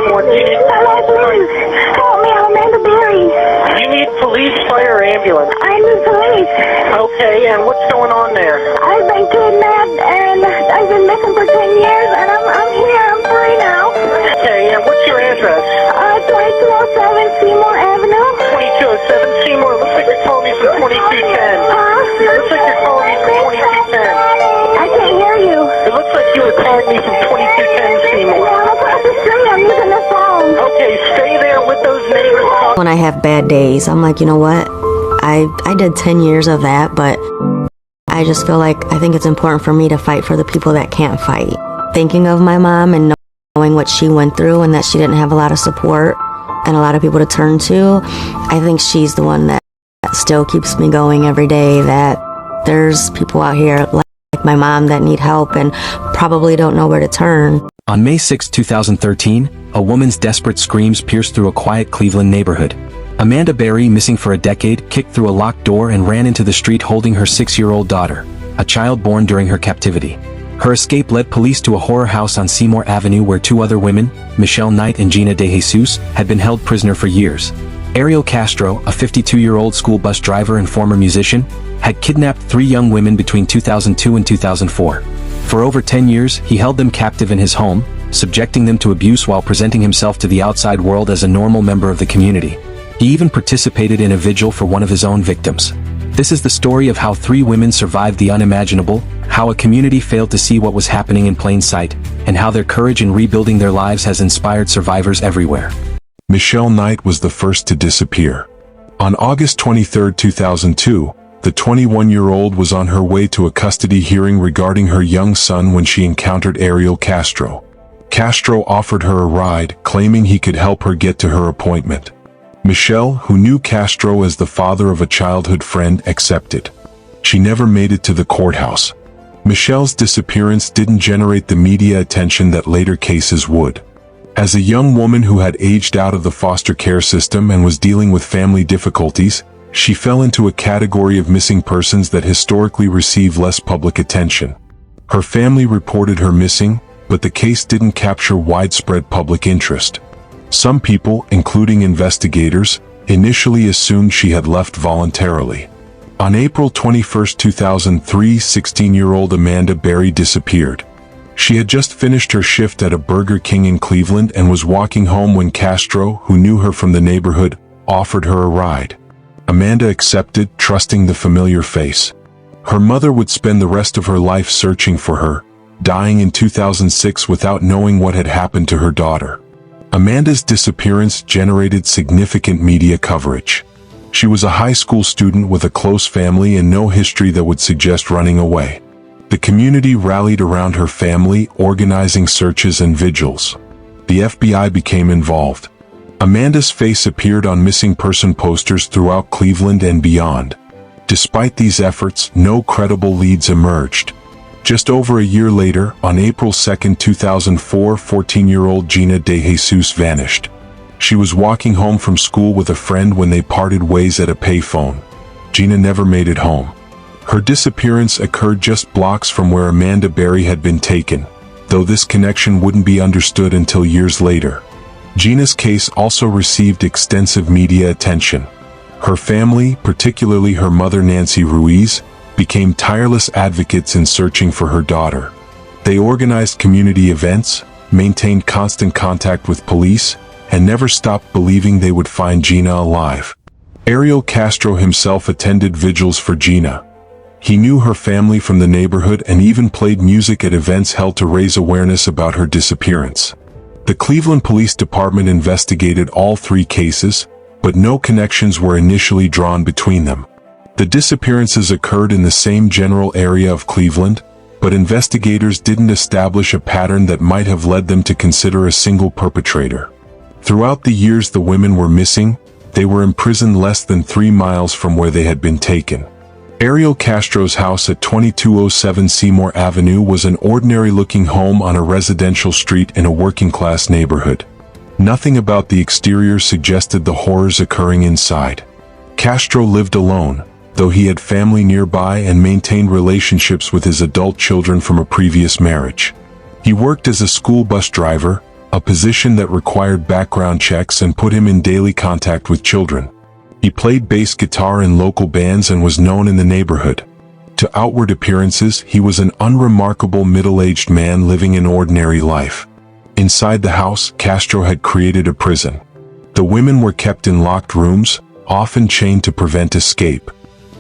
911. Hello, please. Help me, I'm Amanda Berry. You need police, fire, or ambulance. I need police. Okay, and what's going on there? I've been kidnapped and I've been missing for 10 years and I'm here, I'm free now. Okay, and what's your address? 2207 Seymour Avenue. 2207 Seymour. Looks like you're calling me from 2210. Looks like you're calling me from 2210. I can't hear you. It looks like you were calling me from 2210 Seymour. Yeah, I'm across the street, I'm using the phone. Okay, stay there with those neighbors. When I have bad days, I'm like, you know what? I did 10 years of that, but I just feel like I think it's important for me to fight for the people that can't fight. Thinking of my mom and knowing what she went through and that she didn't have a lot of support and a lot of people to turn to, I think she's the one that still keeps me going every day, that there's people out here like my mom that need help and probably don't know where to turn. On May 6, 2013, a woman's desperate screams pierced through a quiet Cleveland neighborhood. Amanda Berry, missing for a decade, kicked through a locked door and ran into the street holding her 6-year-old daughter, a child born during her captivity. Her escape led police to a horror house on Seymour Avenue where 2 other women, Michelle Knight and Gina DeJesus, had been held prisoner for years. Ariel Castro, a 52-year-old school bus driver and former musician, had kidnapped 3 young women between 2002 and 2004. For over 10 years, he held them captive in his home, subjecting them to abuse while presenting himself to the outside world as a normal member of the community. He even participated in a vigil for one of his own victims. This is the story of how 3 women survived the unimaginable, how a community failed to see what was happening in plain sight, and how their courage in rebuilding their lives has inspired survivors everywhere. Michelle Knight was the first to disappear. On August 23, 2002, the 21-year-old was on her way to a custody hearing regarding her young son when she encountered Ariel Castro. Castro offered her a ride, claiming he could help her get to her appointment. Michelle, who knew Castro as the father of a childhood friend, accepted. She never made it to the courthouse. Michelle's disappearance didn't generate the media attention that later cases would. As a young woman who had aged out of the foster care system and was dealing with family difficulties, she fell into a category of missing persons that historically receive less public attention. Her family reported her missing, but the case didn't capture widespread public interest. Some people, including investigators, initially assumed she had left voluntarily. On April 21, 2003, 16-year-old Amanda Berry disappeared. She had just finished her shift at a Burger King in Cleveland and was walking home when Castro, who knew her from the neighborhood, offered her a ride. Amanda accepted, trusting the familiar face. Her mother would spend the rest of her life searching for her, dying in 2006 without knowing what had happened to her daughter. Amanda's disappearance generated significant media coverage. She was a high school student with a close family and no history that would suggest running away. The community rallied around her family, organizing searches and vigils. The FBI became involved. Amanda's face appeared on missing person posters throughout Cleveland and beyond. Despite these efforts, no credible leads emerged. Just over a year later, on April 2, 2004, 14-year-old Gina DeJesus vanished. She was walking home from school with a friend when they parted ways at a payphone. Gina never made it home. Her disappearance occurred just blocks from where Amanda Berry had been taken, though this connection wouldn't be understood until years later. Gina's case also received extensive media attention. Her family, particularly her mother Nancy Ruiz, became tireless advocates in searching for her daughter. They organized community events, maintained constant contact with police, and never stopped believing they would find Gina alive. Ariel Castro himself attended vigils for Gina. He knew her family from the neighborhood and even played music at events held to raise awareness about her disappearance. The Cleveland Police Department investigated all 3 cases, but no connections were initially drawn between them. The disappearances occurred in the same general area of Cleveland, but investigators didn't establish a pattern that might have led them to consider a single perpetrator. Throughout the years the women were missing, they were imprisoned less than 3 miles from where they had been taken. Ariel Castro's house at 2207 Seymour Avenue was an ordinary-looking home on a residential street in a working-class neighborhood. Nothing about the exterior suggested the horrors occurring inside. Castro lived alone, though he had family nearby and maintained relationships with his adult children from a previous marriage. He worked as a school bus driver, a position that required background checks and put him in daily contact with children. He played bass guitar in local bands and was known in the neighborhood. To outward appearances, he was an unremarkable middle-aged man living an ordinary life. Inside the house, Castro had created a prison. The women were kept in locked rooms, often chained to prevent escape.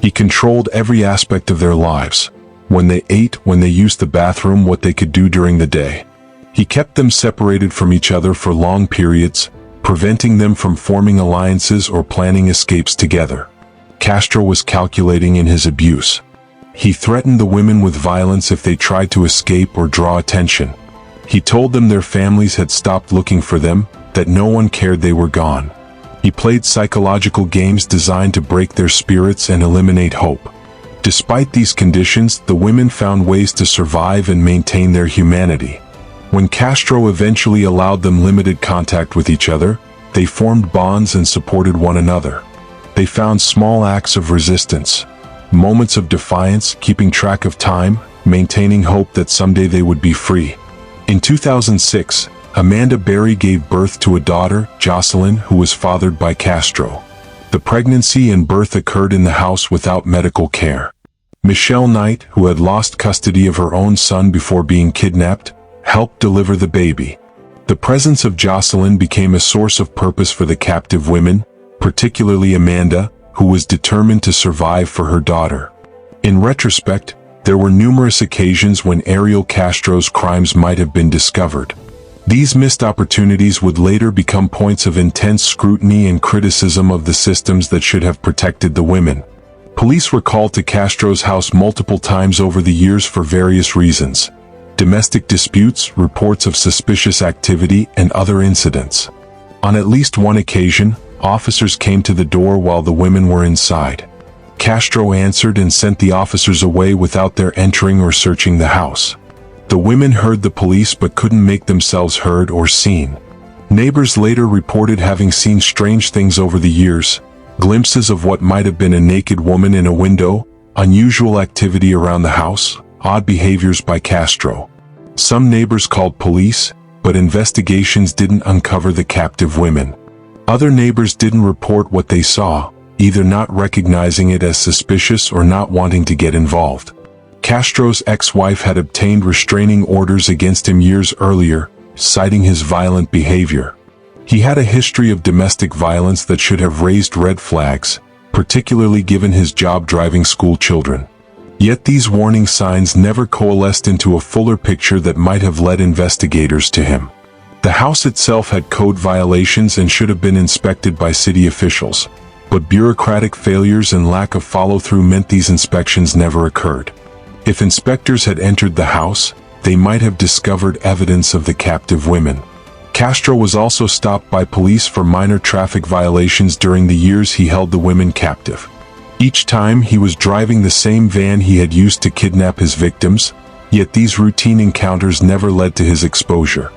He controlled every aspect of their lives. When they ate, when they used the bathroom, what they could do during the day. He kept them separated from each other for long periods, preventing them from forming alliances or planning escapes together. Castro was calculating in his abuse. He threatened the women with violence if they tried to escape or draw attention. He told them their families had stopped looking for them, that no one cared they were gone. He played psychological games designed to break their spirits and eliminate hope. Despite these conditions, the women found ways to survive and maintain their humanity. When Castro eventually allowed them limited contact with each other, they formed bonds and supported one another. They found small acts of resistance, moments of defiance, keeping track of time, maintaining hope that someday they would be free. In 2006, Amanda Berry gave birth to a daughter, Jocelyn, who was fathered by Castro. The pregnancy and birth occurred in the house without medical care. Michelle Knight, who had lost custody of her own son before being kidnapped, helped deliver the baby. The presence of Jocelyn became a source of purpose for the captive women, particularly Amanda, who was determined to survive for her daughter. In retrospect, there were numerous occasions when Ariel Castro's crimes might have been discovered. These missed opportunities would later become points of intense scrutiny and criticism of the systems that should have protected the women. Police were called to Castro's house multiple times over the years for various reasons: domestic disputes, reports of suspicious activity, and other incidents. On at least one occasion, officers came to the door while the women were inside. Castro answered and sent the officers away without their entering or searching the house. The women heard the police but couldn't make themselves heard or seen. Neighbors later reported having seen strange things over the years: glimpses of what might have been a naked woman in a window, unusual activity around the house, odd behaviors by Castro. Some neighbors called police, but investigations didn't uncover the captive women. Other neighbors didn't report what they saw, either not recognizing it as suspicious or not wanting to get involved. Castro's ex-wife had obtained restraining orders against him years earlier, citing his violent behavior. He had a history of domestic violence that should have raised red flags, particularly given his job driving school children. Yet these warning signs never coalesced into a fuller picture that might have led investigators to him. The house itself had code violations and should have been inspected by city officials, but bureaucratic failures and lack of follow-through meant these inspections never occurred. If inspectors had entered the house, they might have discovered evidence of the captive women. Castro was also stopped by police for minor traffic violations during the years he held the women captive. Each time he was driving the same van he had used to kidnap his victims, yet these routine encounters never led to his exposure.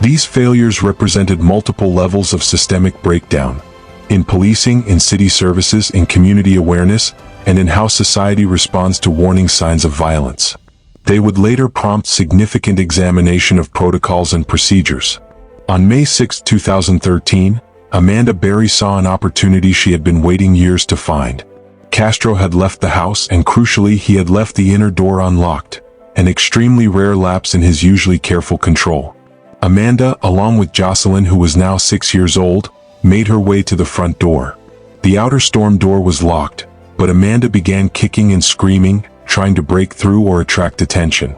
These failures represented multiple levels of systemic breakdown: in policing, in city services, in community awareness, and in how society responds to warning signs of violence. They would later prompt significant examination of protocols and procedures. On May 6, 2013, Amanda Berry saw an opportunity she had been waiting years to find. Castro had left the house, and crucially, he had left the inner door unlocked, an extremely rare lapse in his usually careful control. Amanda, along with Jocelyn, who was now 6 years old, made her way to the front door. The outer storm door was locked, but Amanda began kicking and screaming, trying to break through or attract attention.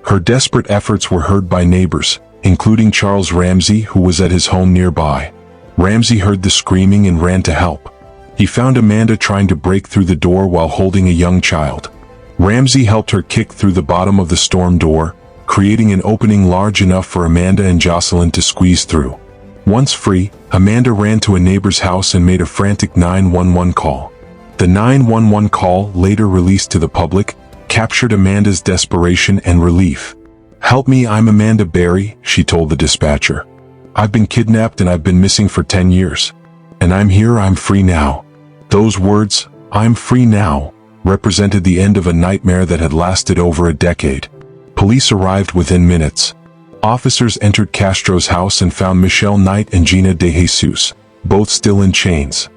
Her desperate efforts were heard by neighbors, including Charles Ramsey, who was at his home nearby. Ramsey heard the screaming and ran to help. He found Amanda trying to break through the door while holding a young child. Ramsey helped her kick through the bottom of the storm door, creating an opening large enough for Amanda and Jocelyn to squeeze through. Once free, Amanda ran to a neighbor's house and made a frantic 911 call. The 911 call, later released to the public, captured Amanda's desperation and relief. "Help me, I'm Amanda Berry," she told the dispatcher. "I've been kidnapped and I've been missing for 10 years. And I'm here, I'm free now." Those words, "I'm free now," represented the end of a nightmare that had lasted over a decade. Police arrived within minutes. Officers entered Castro's house and found Michelle Knight and Gina DeJesus, both still in chains.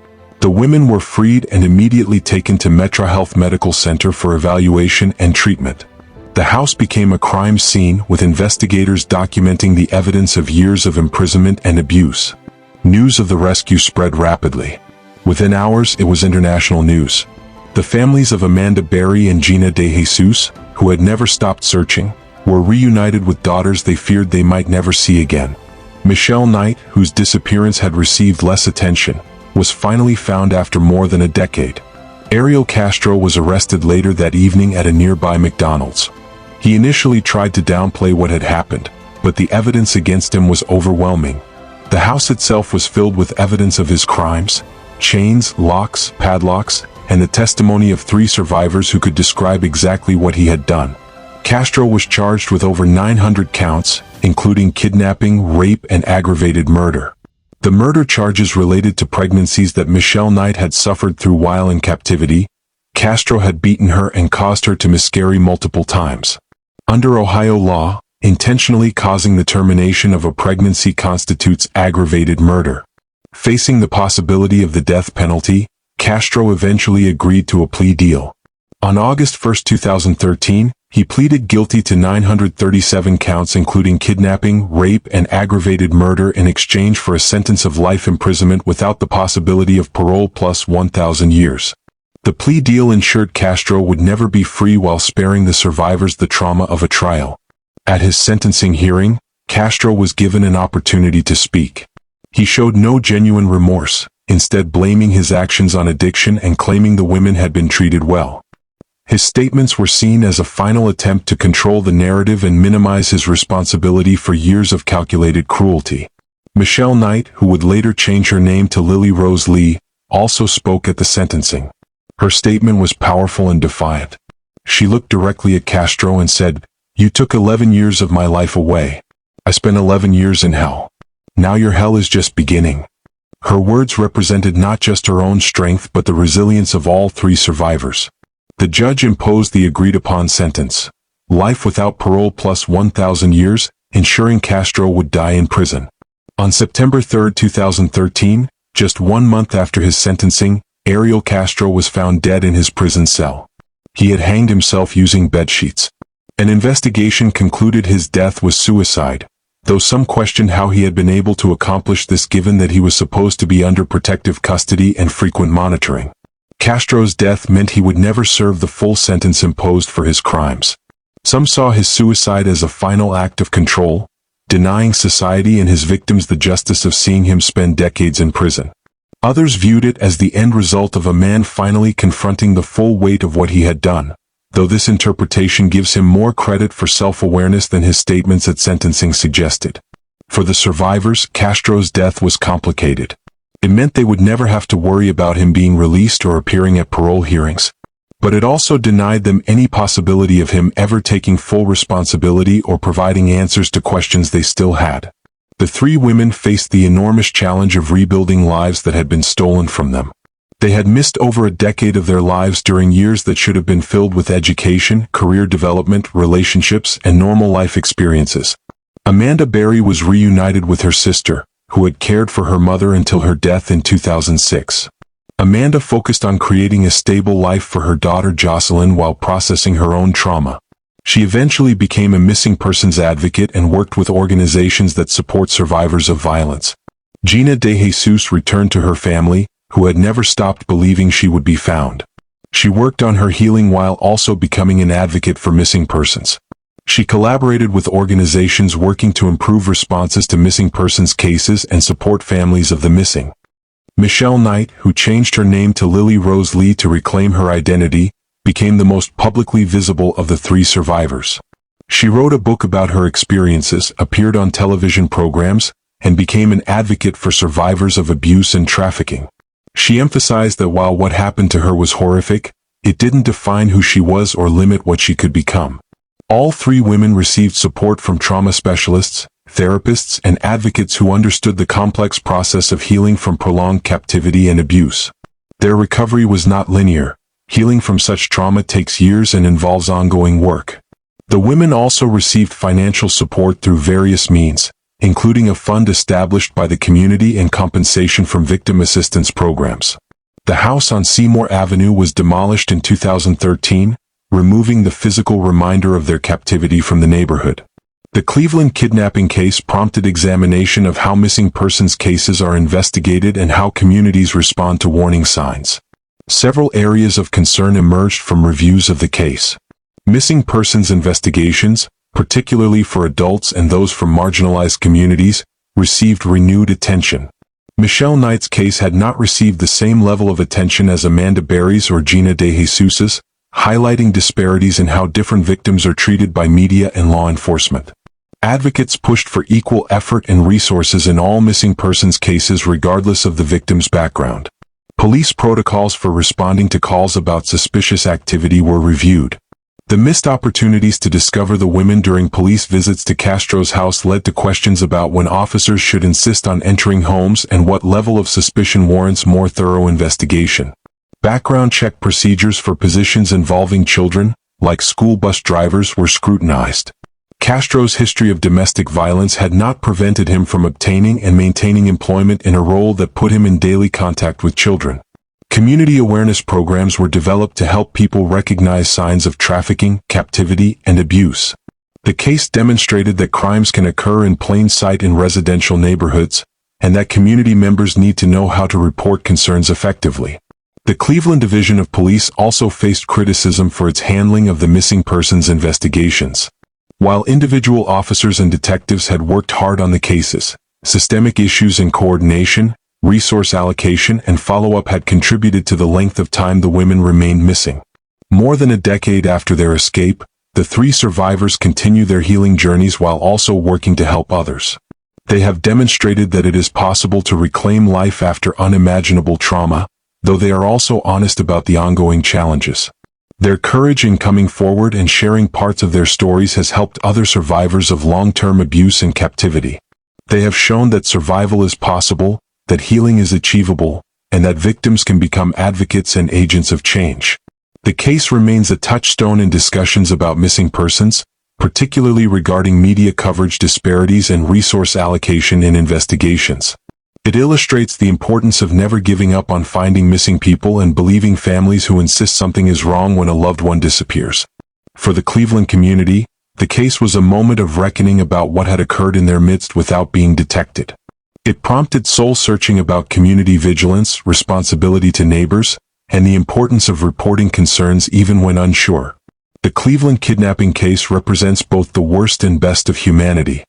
The women were freed and immediately taken to Metro Health Medical Center for evaluation and treatment. The house became a crime scene, with investigators documenting the evidence of years of imprisonment and abuse. News of the rescue spread rapidly. Within hours, it was international news. The families of Amanda Berry and Gina DeJesus, who had never stopped searching, were reunited with daughters they feared they might never see again. Michelle Knight, whose disappearance had received less attention, was finally found after more than a decade. Ariel Castro was arrested later that evening at a nearby McDonald's. He initially tried to downplay what had happened, but the evidence against him was overwhelming. The house itself was filled with evidence of his crimes: chains, locks, padlocks, and the testimony of 3 survivors who could describe exactly what he had done. Castro was charged with over 900 counts, including kidnapping, rape, and aggravated murder. The murder charges related to pregnancies that Michelle Knight had suffered through while in captivity. Castro had beaten her and caused her to miscarry multiple times. Under Ohio law, intentionally causing the termination of a pregnancy constitutes aggravated murder. Facing the possibility of the death penalty, Castro eventually agreed to a plea deal. On August 1, 2013, he pleaded guilty to 937 counts including kidnapping, rape, and aggravated murder in exchange for a sentence of life imprisonment without the possibility of parole plus 1,000 years. The plea deal ensured Castro would never be free while sparing the survivors the trauma of a trial. At his sentencing hearing, Castro was given an opportunity to speak. He showed no genuine remorse, instead blaming his actions on addiction and claiming the women had been treated well. His statements were seen as a final attempt to control the narrative and minimize his responsibility for years of calculated cruelty. Michelle Knight, who would later change her name to Lily Rose Lee, also spoke at the sentencing. Her statement was powerful and defiant. She looked directly at Castro and said, "You took 11 years of my life away. I spent 11 years in hell. Now your hell is just beginning." Her words represented not just her own strength but the resilience of all 3 survivors. The judge imposed the agreed-upon sentence: life without parole plus 1,000 years, ensuring Castro would die in prison. On September 3, 2013, just 1 month after his sentencing, Ariel Castro was found dead in his prison cell. He had hanged himself using bedsheets. An investigation concluded his death was suicide, though some questioned how he had been able to accomplish this given that he was supposed to be under protective custody and frequent monitoring. Castro's death meant he would never serve the full sentence imposed for his crimes. Some saw his suicide as a final act of control, denying society and his victims the justice of seeing him spend decades in prison. Others viewed it as the end result of a man finally confronting the full weight of what he had done, though this interpretation gives him more credit for self-awareness than his statements at sentencing suggested. For the survivors, Castro's death was complicated. It meant they would never have to worry about him being released or appearing at parole hearings. But it also denied them any possibility of him ever taking full responsibility or providing answers to questions they still had. The 3 women faced the enormous challenge of rebuilding lives that had been stolen from them. They had missed over a decade of their lives during years that should have been filled with education, career development, relationships, and normal life experiences. Amanda Berry was reunited with her sister, who had cared for her mother until her death in 2006. Amanda focused on creating a stable life for her daughter Jocelyn while processing her own trauma. She eventually became a missing persons advocate and worked with organizations that support survivors of violence. Gina DeJesus returned to her family, who had never stopped believing she would be found. She worked on her healing while also becoming an advocate for missing persons. She collaborated with organizations working to improve responses to missing persons cases and support families of the missing. Michelle Knight, who changed her name to Lily Rose Lee to reclaim her identity, became the most publicly visible of the 3 survivors. She wrote a book about her experiences, appeared on television programs, and became an advocate for survivors of abuse and trafficking. She emphasized that while what happened to her was horrific, it didn't define who she was or limit what she could become. All 3 women received support from trauma specialists, therapists, and advocates who understood the complex process of healing from prolonged captivity and abuse. Their recovery was not linear. Healing from such trauma takes years and involves ongoing work. The women also received financial support through various means, including a fund established by the community and compensation from victim assistance programs. The house on Seymour Avenue was demolished in 2013, removing the physical reminder of their captivity from the neighborhood. The Cleveland kidnapping case prompted examination of how missing persons cases are investigated and how communities respond to warning signs. Several areas of concern emerged from reviews of the case. Missing persons investigations, particularly for adults and those from marginalized communities, received renewed attention. Michelle Knight's case had not received the same level of attention as Amanda Berry's or Gina DeJesus's, highlighting disparities in how different victims are treated by media and law enforcement. Advocates pushed for equal effort and resources in all missing persons cases regardless of the victim's background. Police protocols for responding to calls about suspicious activity were reviewed. The missed opportunities to discover the women during police visits to Castro's house led to questions about when officers should insist on entering homes and what level of suspicion warrants more thorough investigation. Background check procedures for positions involving children, like school bus drivers, were scrutinized. Castro's history of domestic violence had not prevented him from obtaining and maintaining employment in a role that put him in daily contact with children. Community awareness programs were developed to help people recognize signs of trafficking, captivity, and abuse. The case demonstrated that crimes can occur in plain sight in residential neighborhoods, and that community members need to know how to report concerns effectively. The Cleveland Division of Police also faced criticism for its handling of the missing persons investigations. While individual officers and detectives had worked hard on the cases, systemic issues in coordination, resource allocation, and follow-up had contributed to the length of time the women remained missing. More than a decade after their escape, the three survivors continue their healing journeys while also working to help others. They have demonstrated that it is possible to reclaim life after unimaginable trauma, though they are also honest about the ongoing challenges. Their courage in coming forward and sharing parts of their stories has helped other survivors of long-term abuse and captivity. They have shown that survival is possible, that healing is achievable, and that victims can become advocates and agents of change. The case remains a touchstone in discussions about missing persons, particularly regarding media coverage disparities and resource allocation in investigations. It illustrates the importance of never giving up on finding missing people and believing families who insist something is wrong when a loved one disappears. For the Cleveland community, the case was a moment of reckoning about what had occurred in their midst without being detected. It prompted soul-searching about community vigilance, responsibility to neighbors, and the importance of reporting concerns even when unsure. The Cleveland kidnapping case represents both the worst and best of humanity.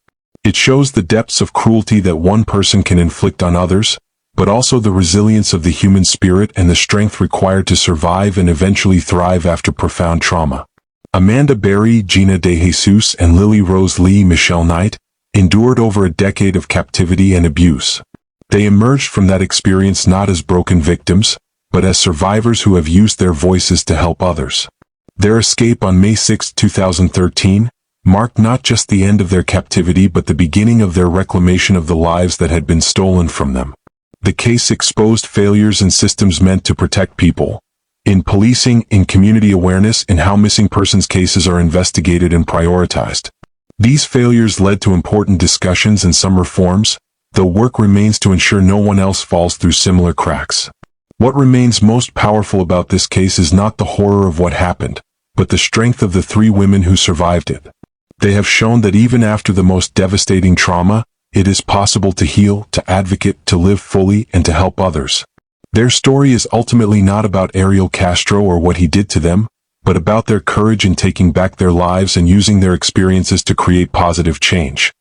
It shows the depths of cruelty that one person can inflict on others, but also the resilience of the human spirit and the strength required to survive and eventually thrive after profound trauma. Amanda Berry, Gina DeJesus, and Lily Rose Lee Michelle Knight endured over a decade of captivity and abuse. They emerged from that experience not as broken victims, but as survivors who have used their voices to help others. Their escape on May 6, 2013, marked not just the end of their captivity but the beginning of their reclamation of the lives that had been stolen from them. The case exposed failures in systems meant to protect people, in policing, in community awareness, in how missing persons cases are investigated and prioritized. These failures led to important discussions and some reforms, though work remains to ensure no one else falls through similar cracks. What remains most powerful about this case is not the horror of what happened, but the strength of the three women who survived it. They have shown that even after the most devastating trauma, it is possible to heal, to advocate, to live fully, and to help others. Their story is ultimately not about Ariel Castro or what he did to them, but about their courage in taking back their lives and using their experiences to create positive change.